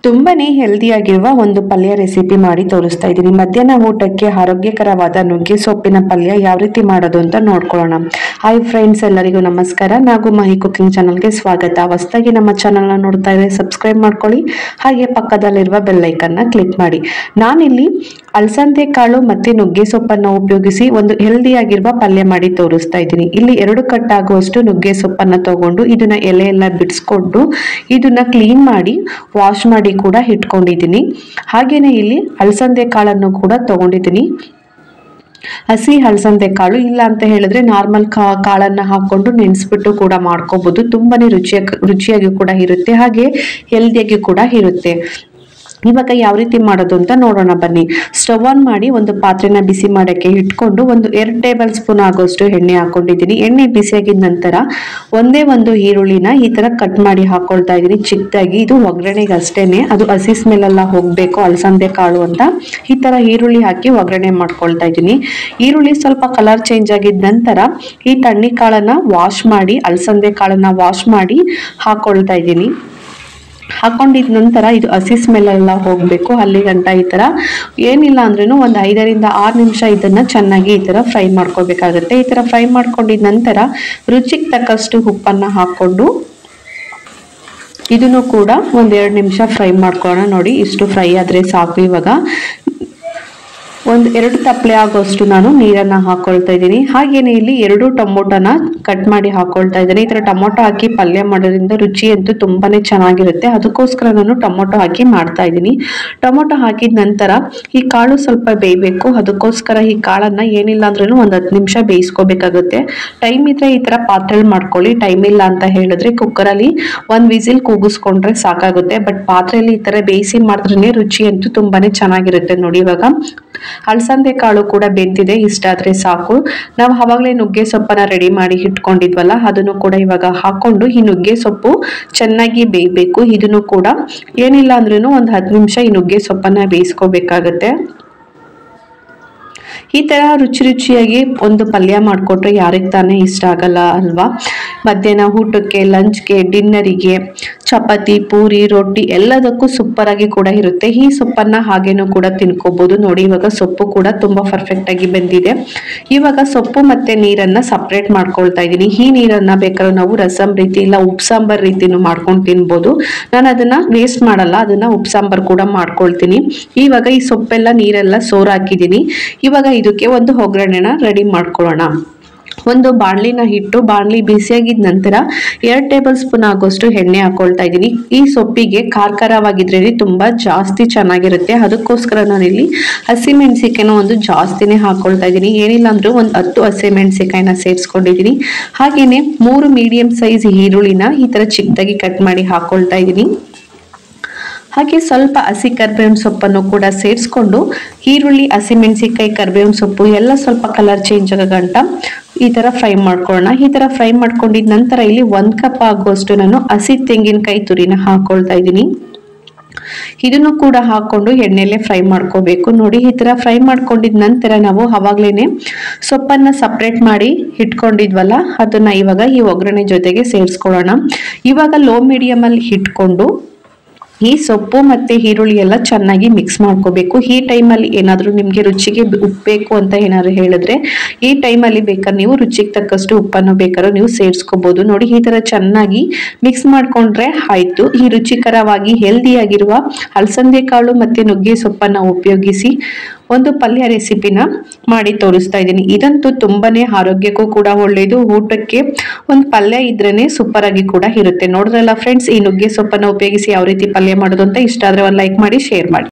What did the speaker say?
ತುಂಬಾನೇ ಹೆಲ್ದಿಯಾಗಿರುವ ಒಂದು ಪಲ್ಯ ರೆಸಿಪಿ ಮಾಡಿ ತೋರಿಸ್ತಾ ಇದ್ದೀನಿ. ಮಧ್ಯಾಹ್ನ ಊಟಕ್ಕೆ ಆರೋಗ್ಯಕರವಾದ ನುಗ್ಗೆ ಸೊಪ್ಪಿನ ಪಲ್ಯ ಯಾವ ರೀತಿ ಮಾಡೋದು ಅಂತ ನೋಡ್ಕೊಳ್ಳೋಣ. ಹಾಯ್ ಫ್ರೆಂಡ್ಸ್, ಎಲ್ಲರಿಗೂ ನಮಸ್ಕಾರ. ನಾವು ಮಹಿ ಕುಕಿಂಗ್ ಚಾನಲ್ಗೆ ಸ್ವಾಗತ. ಹೊಸದಾಗಿ ನಮ್ಮ ಚಾನಲ್ನ ನೋಡ್ತಾ ಇದ್ರೆ ಸಬ್ಸ್ಕ್ರೈಬ್ ಮಾಡ್ಕೊಳ್ಳಿ, ಹಾಗೆ ಪಕ್ಕದಲ್ಲಿರುವ ಬೆಲ್ ಐಕನ್ನ ಕ್ಲಿಕ್ ಮಾಡಿ. ನಾನಿಲ್ಲಿ ಅಲಸಂದೆ ಕಾಳು ಮತ್ತೆ ನುಗ್ಗೆ ಸೊಪ್ಪನ್ನು ಉಪಯೋಗಿಸಿ ಒಂದು ಹೆಲ್ದಿಯಾಗಿರುವ ಪಲ್ಯ ಮಾಡಿ ತೋರಿಸ್ತಾ ಇದ್ದೀನಿ. ಇಲ್ಲಿ 2 ಕಟ್ ಆಗುವಷ್ಟು ನುಗ್ಗೆ ಸೊಪ್ಪನ್ನು ತಗೊಂಡು ಇದನ್ನ ಎಲೆ ಎಲ್ಲ ಬಿಡಿಸ್ಕೊಂಡು ಇದನ್ನ ಕ್ಲೀನ್ ಮಾಡಿ ವಾಶ್ ಮಾಡಿ ಕೂಡ ಇಟ್ಕೊಂಡಿದ್ದೀನಿ. ಹಾಗೇನೆ ಇಲ್ಲಿ ಅಲಸಂದೆ ಕಾಳನ್ನು ಕೂಡ ತಗೊಂಡಿದ್ದೀನಿ. ಹಸಿ ಅಲಸಂದೆ ಕಾಳು, ಇಲ್ಲ ಅಂತ ಹೇಳಿದ್ರೆ ನಾರ್ಮಲ್ ಕಾಳನ್ನ ಹಾಕೊಂಡು ನೆನೆಸ್ಬಿಟ್ಟು ಕೂಡ ಮಾಡ್ಕೋಬಹುದು. ತುಂಬಾನೇ ರುಚಿಯಾಗಿ ಕೂಡ ಇರುತ್ತೆ, ಹಾಗೆ ಹೆಲ್ದಿಯಾಗಿ ಕೂಡ ಇರುತ್ತೆ. ಇವಾಗ ಯಾವ ರೀತಿ ಮಾಡೋದು ಅಂತ ನೋಡೋಣ ಬನ್ನಿ. ಸ್ಟವ್ ಆನ್ ಮಾಡಿ ಒಂದು ಪಾತ್ರೆನ ಬಿಸಿ ಮಾಡಕ್ಕೆ ಇಟ್ಕೊಂಡು ಒಂದು 2 ಟೇಬಲ್ ಸ್ಪೂನ್ ಆಗೋಷ್ಟು ಎಣ್ಣೆ ಹಾಕೊಂಡಿದ್ದೀನಿ. ಎಣ್ಣೆ ಬಿಸಿಯಾಗಿದ ನಂತರ ಒಂದೇ ಒಂದು ಈರುಳ್ಳಿನ ಈ ತರ ಕಟ್ ಮಾಡಿ ಹಾಕೊಳ್ತಾ ಇದ್ದೀನಿ ಚಿಕ್ಕದಾಗಿ. ಇದು ಒಗ್ಗರಣೆಗೆ ಅಷ್ಟೇನೆ, ಅದು ಹಸಿ ಸ್ಮೆಲ್ ಎಲ್ಲ ಹೋಗ್ಬೇಕು ಅಲಸಂದೆ ಕಾಳು ಅಂತ ಈ ತರ ಈರುಳ್ಳಿ ಹಾಕಿ ಒಗ್ಗರಣೆ ಮಾಡ್ಕೊಳ್ತಾ ಇದ್ದೀನಿ. ಈರುಳ್ಳಿ ಸ್ವಲ್ಪ ಕಲರ್ ಚೇಂಜ್ ಆಗಿದ ನಂತರ ಈ ತಣ್ಣಿ ಕಾಳನ್ನ ವಾಶ್ ಮಾಡಿ, ಅಲಸಂದೆ ಕಾಳನ್ನ ವಾಶ್ ಮಾಡಿ ಹಾಕೊಳ್ತಾ ಇದ್ದೀನಿ. ಹಾಕೊಂಡಿದ ನಂತರ ಇದು ಹಸಿ ಸ್ಮೆಲ್ ಎಲ್ಲ ಹೋಗ್ಬೇಕು ಅಲ್ಲಿ ಗಂಟ ಈ ತರ ಏನಿಲ್ಲ ಅಂದ್ರೂ ಒಂದು 5 ರಿಂದ 6 ನಿಮಿಷ ಇದನ್ನ ಚೆನ್ನಾಗಿ ಈ ತರ ಫ್ರೈ ಮಾಡ್ಕೋಬೇಕಾಗುತ್ತೆ. ಈ ತರ ಫ್ರೈ ಮಾಡ್ಕೊಂಡಿದ ನಂತರ ರುಚಿಗೆ ತಕ್ಕಷ್ಟು ಉಪ್ಪನ್ನ ಹಾಕೊಂಡು ಇದನ್ನು ಕೂಡ ಒಂದ್ 2 ನಿಮಿಷ ಫ್ರೈ ಮಾಡ್ಕೊಳ್ಳೋಣ. ನೋಡಿ, ಇಷ್ಟು ಫ್ರೈ ಆದ್ರೆ ಸಾಕು. ಇವಾಗ ಒಂದು 2 ತಪ್ಪಲೆ ಆಗೋಷ್ಟು ನಾನು ನೀರನ್ನ ಹಾಕೊಳ್ತಾ ಇದ್ದೀನಿ. ಹಾಗೇನೆ ಇಲ್ಲಿ 2 ಟೊಮೊಟೊನ ಕಟ್ ಮಾಡಿ ಹಾಕೊಳ್ತಾ ಇದ್ದೀನಿ. ಈ ತರ ಟೊಮೊಟೊ ಹಾಕಿ ಪಲ್ಯ ಮಾಡೋದ್ರಿಂದ ರುಚಿ ಅಂತೂ ತುಂಬಾನೇ ಚೆನ್ನಾಗಿರುತ್ತೆ. ಅದಕ್ಕೋಸ್ಕರ ನಾನು ಟೊಮೊಟೊ ಹಾಕಿ ಮಾಡ್ತಾ ಇದ್ದೀನಿ. ಟೊಮೊಟೊ ಹಾಕಿದ ನಂತರ ಈ ಕಾಳು ಸ್ವಲ್ಪ ಬೇಯಬೇಕು. ಅದಕ್ಕೋಸ್ಕರ ಈ ಕಾಳನ್ನ ಏನಿಲ್ಲ ಅಂದ್ರೂ ಒಂದು 10 ನಿಮಿಷ ಬೇಯಿಸ್ಕೋಬೇಕಾಗುತ್ತೆ. ಟೈಮ್ ಇದ್ರೆ ಈ ತರ ಪಾತ್ರೆಯಲ್ಲಿ ಮಾಡ್ಕೊಳ್ಳಿ. ಟೈಮ್ ಇಲ್ಲ ಅಂತ ಹೇಳಿದ್ರೆ ಕುಕ್ಕರಲ್ಲಿ 1 ವಿಸಿಲ್ ಕೂಗಿಸ್ಕೊಂಡ್ರೆ ಸಾಕಾಗುತ್ತೆ. ಬಟ್ ಪಾತ್ರೆಯಲ್ಲಿ ಈ ತರ ಬೇಯಿಸಿ ಮಾಡಿದ್ರೆ ರುಚಿ ಅಂತೂ ತುಂಬಾನೇ ಚೆನ್ನಾಗಿರುತ್ತೆ. ನೋಡಿ, ಇವಾಗ ಅಲಸಂದೆ ಕಾಳು ಕೂಡ ಬೆಂದಿದೆ. ಇಷ್ಟಾದ್ರೆ ಸಾಕು. ನಾವು ಅವಾಗಲೇ ನುಗ್ಗೆ ಸೊಪ್ಪನ್ನ ರೆಡಿ ಮಾಡಿ ಇಟ್ಕೊಂಡಿದ್ವಲ್ಲ, ಅದನ್ನು ಕೂಡ ಇವಾಗ ಹಾಕೊಂಡು ಈ ನುಗ್ಗೆ ಸೊಪ್ಪು ಚೆನ್ನಾಗಿ ಬೇಯಬೇಕು. ಇದನ್ನು ಕೂಡ ಏನಿಲ್ಲ ಅಂದ್ರೂ ಒಂದು 10 ನಿಮಿಷ ಈ ನುಗ್ಗೆ ಸೊಪ್ಪನ್ನ ಬೇಯಿಸ್ಕೋಬೇಕಾಗತ್ತೆ. ಈ ತರ ರುಚಿಯಾಗಿ ಒಂದು ಪಲ್ಯ ಮಾಡಿಕೊಟ್ರೆ ಯಾರಿಗೆ ತಾನೇ ಇಷ್ಟ ಆಗಲ್ಲ ಅಲ್ವಾ? ಮಧ್ಯಾಹ್ನ ಊಟಕ್ಕೆ, ಲಂಚ್ಗೆ, ಡಿನ್ನರಿಗೆ, ಚಪಾತಿ, ಪೂರಿ, ರೊಟ್ಟಿ ಎಲ್ಲದಕ್ಕೂ ಸೂಪರ್ ಆಗಿ ಕೂಡ ಇರುತ್ತೆ. ಈ ಸೊಪ್ಪನ್ನ ಹಾಗೇನೂ ಕೂಡ ತಿನ್ಕೋಬಹುದು. ನೋಡಿ, ಇವಾಗ ಸೊಪ್ಪು ಕೂಡ ತುಂಬಾ ಪರ್ಫೆಕ್ಟ್ ಆಗಿ ಬೆಂದಿದೆ. ಇವಾಗ ಸೊಪ್ಪು ಮತ್ತೆ ನೀರನ್ನ ಸಪ್ರೇಟ್ ಮಾಡ್ಕೊಳ್ತಾ ಇದ್ದೀನಿ. ಈ ನೀರನ್ನ ಬೇಕಾದ್ರೆ ನಾವು ರಸಂ ರೀತಿ ಇಲ್ಲ ಉಪ್ಸಾಂಬಾರ್ ರೀತಿನೂ ಮಾಡ್ಕೊಂಡು ತಿನ್ಬೋದು. ನಾನು ಅದನ್ನ ವೇಸ್ಟ್ ಮಾಡಲ್ಲ, ಅದನ್ನ ಉಪ್ಸಾಂಬಾರ್ ಕೂಡ ಮಾಡ್ಕೊಳ್ತೀನಿ. ಇವಾಗ ಈ ಸೊಪ್ಪೆಲ್ಲ ನೀರೆಲ್ಲ ಸೋರ್ ಹಾಕಿದ್ದೀನಿ. ಇವಾಗ ಇದಕ್ಕೆ ಒಂದು ಒಗ್ಗರಣೆನ ರೆಡಿ ಮಾಡ್ಕೊಳ್ಳೋಣ. ಒಂದು ಬಾಣಲಿನ ಇಟ್ಟು ಬಾಣಲಿ ಬಿಸಿಯಾಗಿದ ನಂತರ 2 ಟೇಬಲ್ ಸ್ಪೂನ್ ಆಗೋಷ್ಟು ಎಣ್ಣೆ ಹಾಕೊಳ್ತಾ ಇದ್ದೀನಿ. ಈ ಸೊಪ್ಪಿಗೆ ಖಾರವಾಗಿದ್ರೆ ತುಂಬಾ ಜಾಸ್ತಿ ಚೆನ್ನಾಗಿರುತ್ತೆ. ಅದಕ್ಕೋಸ್ಕರ ನಾನಿಲ್ಲಿ ಹಸಿಮೆಣಸಿಕಾಯಿನ ಒಂದು ಜಾಸ್ತಿನೇ ಹಾಕೊಳ್ತಾ ಇದ್ದೀನಿ. ಏನಿಲ್ಲ ಅಂದ್ರೂ ಒಂದು 10 ಹಸಿಮೆಣಸಿಕಾಯಿನ ಸೇರಿಸ್ಕೊಂಡಿದ್ದೀನಿ. ಹಾಗೇನೆ 3 ಮೀಡಿಯಂ ಸೈಜ್ ಈರುಳ್ಳಿನ ಈ ತರ ಚಿಕ್ಕದಾಗಿ ಕಟ್ ಮಾಡಿ ಹಾಕೊಳ್ತಾ ಇದ್ದೀನಿ. ಹಾಗೆ ಸ್ವಲ್ಪ ಹಸಿ ಕರಿಬೇವಿನ ಸೊಪ್ಪನ್ನು ಕೂಡ ಸೇರಿಸ್ಕೊಂಡು ಈರುಳ್ಳಿ, ಹಸಿಮೆಣಸಿಕಾಯಿ, ಕರಿಬೇವಿನ ಸೊಪ್ಪು ಎಲ್ಲ ಸ್ವಲ್ಪ ಕಲರ್ ಚೇಂಜ್ ಆಗೋ ಗಂಟ ಈ ತರ ಫ್ರೈ ಮಾಡ್ಕೊಳ್ಳೋಣ. ಈ ತರ ಫ್ರೈ ಮಾಡ್ಕೊಂಡಿದ ನಂತರ ಇಲ್ಲಿ 1 ಕಪ್ ಆಗುವಷ್ಟು ನಾನು ಹಸಿ ತೆಂಗಿನಕಾಯಿ ತುರಿನ ಹಾಕೊಳ್ತಾ ಇದ್ದೀನಿ. ಇದನ್ನು ಕೂಡ ಹಾಕೊಂಡು ಎಣ್ಣೆಲೆ ಫ್ರೈ ಮಾಡ್ಕೋಬೇಕು. ನೋಡಿ, ಈ ತರ ಫ್ರೈ ಮಾಡ್ಕೊಂಡಿದ ನಂತರ ನಾವು ಅವಾಗ್ಲೇನೆ ಸೊಪ್ಪನ್ನ ಸಪ್ರೇಟ್ ಮಾಡಿ ಇಟ್ಕೊಂಡಿದ್ವಲ್ಲ, ಅದನ್ನ ಇವಾಗ ಈ ಒಗ್ಗರಣೆ ಜೊತೆಗೆ ಸೇರಿಸ್ಕೊಳ್ಳೋಣ. ಇವಾಗ ಲೋ ಮೀಡಿಯಂ ಅಲ್ಲಿ ಇಟ್ಕೊಂಡು ಈ ಸೊಪ್ಪು ಮತ್ತೆ ಈರುಳ್ಳಿ ಎಲ್ಲ ಚೆನ್ನಾಗಿ ಮಿಕ್ಸ್ ಮಾಡ್ಕೋಬೇಕು. ಈ ಟೈಮಲ್ಲಿ ಏನಾದರೂ ನಿಮಗೆ ರುಚಿಗೆ ಉಪ್ಪು ಬೇಕು ಅಂತ ಏನಾದ್ರು ಹೇಳಿದ್ರೆ ಈ ಟೈಮಲ್ಲಿ ಬೇಕಾದ್ರೆ ನೀವು ರುಚಿಗೆ ತಕ್ಕಷ್ಟು ಉಪ್ಪನ್ನು ಬೇಕಾದ್ರೂ ನೀವು ಸೇರಿಸ್ಕೋಬಹುದು. ನೋಡಿ, ಈ ತರ ಚೆನ್ನಾಗಿ ಮಿಕ್ಸ್ ಮಾಡ್ಕೊಂಡ್ರೆ ಆಯ್ತು. ಈ ರುಚಿಕರವಾಗಿ ಹೆಲ್ದಿಯಾಗಿರುವ ಅಲಸಂದೆ ಕಾಳು ಮತ್ತೆ ನುಗ್ಗೆ ಸೊಪ್ಪನ್ನ ಉಪಯೋಗಿಸಿ ಒಂದು ಪಲ್ಯ ರೆಸಿಪಿನ ಮಾಡಿ ತೋರಿಸ್ತಾ ಇದ್ದೀನಿ. ಇದಂತೂ ತುಂಬಾನೇ ಆರೋಗ್ಯಕ್ಕೂ ಕೂಡ ಒಳ್ಳೆಯದು. ಊಟಕ್ಕೆ ಒಂದು ಪಲ್ಯ ಇದ್ರೇನೆ ಸೂಪರ್ ಆಗಿ ಕೂಡ ಇರುತ್ತೆ. ನೋಡಿದ್ರಲ್ಲ ಫ್ರೆಂಡ್ಸ್, ಈ ನುಗ್ಗೆ ಸೊಪ್ಪನ್ನ ಉಪಯೋಗಿಸಿ ಯಾವ ರೀತಿ ಪಲ್ಯ ಮಾಡೋದು ಅಂತ. ಇಷ್ಟ ಆದ್ರೆ ಒಂದು ಲೈಕ್ ಮಾಡಿ, ಶೇರ್ ಮಾಡಿ.